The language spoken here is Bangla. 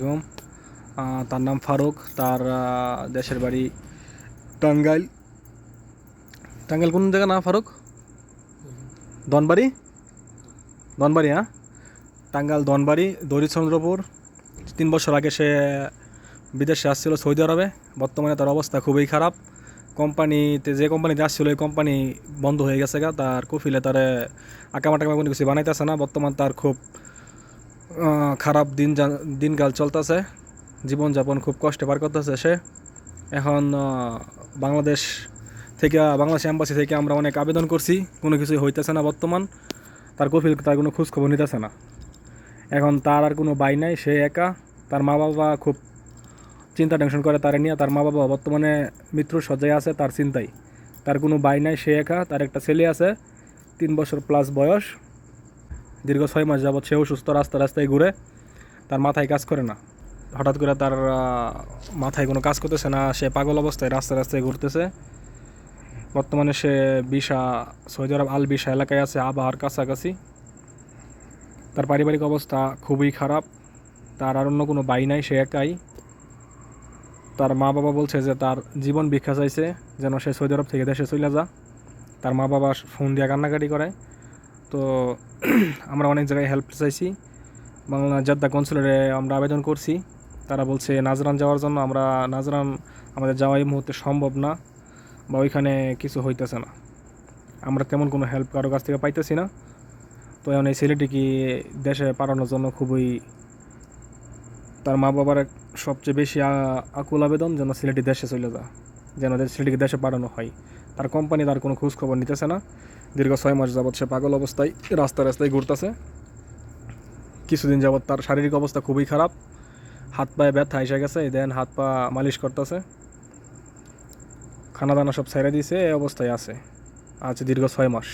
বেগম। তার নাম ফারুক। তার দেশের বাড়ি টাঙ্গাইল। টাঙ্গাইল কোন জায়গা না ফারুক? ধনবাড়ি। ধনবাড়ি, হ্যাঁ, টাঙ্গাইল ধনবাড়ি, দরিচন্দ্রপুর। 3 বছর আগে সে বিদেশে আসছিল, সৌদি আরবে। বর্তমানে তার অবস্থা খুবই খারাপ। কোম্পানিতে, যে কোম্পানিতে আসছিল ওই কোম্পানি বন্ধ হয়ে গেছে গা। তার কফিলে তারে আঁকামাটাকা কোনো কিছু বানাইতেছে না। বর্তমান তার খুব খারাপ দিনকাল চলতেছে। জীবনযাপন খুব কষ্টে পার করতেছে সে। এখন বাংলাদেশ এম্বাসি থেকে আমরা অনেক আবেদন করছি, কোনো কিছুই হইতেছে না। বর্তমান তার কফিল তার কোনো খোঁজখবর নিতেছে না। এখন তার আর কোনো ভাই নাই, সে একা। তার মা বাবা খুব চিন্তা টেনশন করে তার নিয়ে। তার মা বাবা বর্তমানে মৃত্যুর শয্যায় আছে তার চিন্তায়। তার কোনো ভাই নাই, সে একা। তার একটা ছেলে আছে, 3 বছর প্লাস বয়স। দীর্ঘ 6 মাস যাবৎ সে অসুস্থ, রাস্তায় ঘুরে। তার মাথায় কাজ করে না। হঠাৎ করে তার মাথায় কোনো কাজ করতেছে না, সে পাগল অবস্থায় রাস্তায় ঘুরতেছে। বর্তমানে সে সৌদি আরব আল বিশা এলাকায় আছে, আবহাওয়ার কাছাকাছি। তার পারিবারিক অবস্থা খুবই খারাপ। তার আর অন্য কোনো ভাই নাই, সে একাই। তার মা বাবা বলছে যে তার জীবন ভিক্ষা চাইছে, যেন সে সৌদি আরব থেকে দেশে চলে যা। তার মা বাবা ফোন দিয়ে কান্নাকাটি করে। তো আমরা অনেক জায়গায় হেল্প চাইছি। বাংলা জেদ্দা কনসুলেটে আমরা আবেদন করছি। তারা বলছে নাজরান যাওয়ার জন্য। নাজরান আমাদের যাওয়া এই মুহূর্তে সম্ভব না, বা ওইখানে কিছু হইতেছে না। আমরা তেমন কোনো হেল্প কারো কাছ থেকে পাইতেছি না। তো এখন এই ছেলেটিকে দেশে পাঠানোর জন্য খুবই তার মা বাবার সবচেয়ে বেশি আকুল আবেদন, যেন ছেলেটি দেশে চলে যায়, যেন ছেলেটিকে দেশে পাঠানো হয়। তার কোম্পানি তার কোনো খোঁজ খবর নিতেছে না। দীর্ঘ 6 মাস যাবৎ সে পাগল অবস্থায় রাস্তায় ঘুরতেছে। কিছুদিন যাবৎ তার শারীরিক অবস্থা খুবই খারাপ। হাত পায়ে ব্যথা এসে গেছে, দেন হাত পা মালিশ করতেছে। খানা দানা সব ছেড়ে দিয়েছে, এই অবস্থায় আছে দীর্ঘ 6 মাস।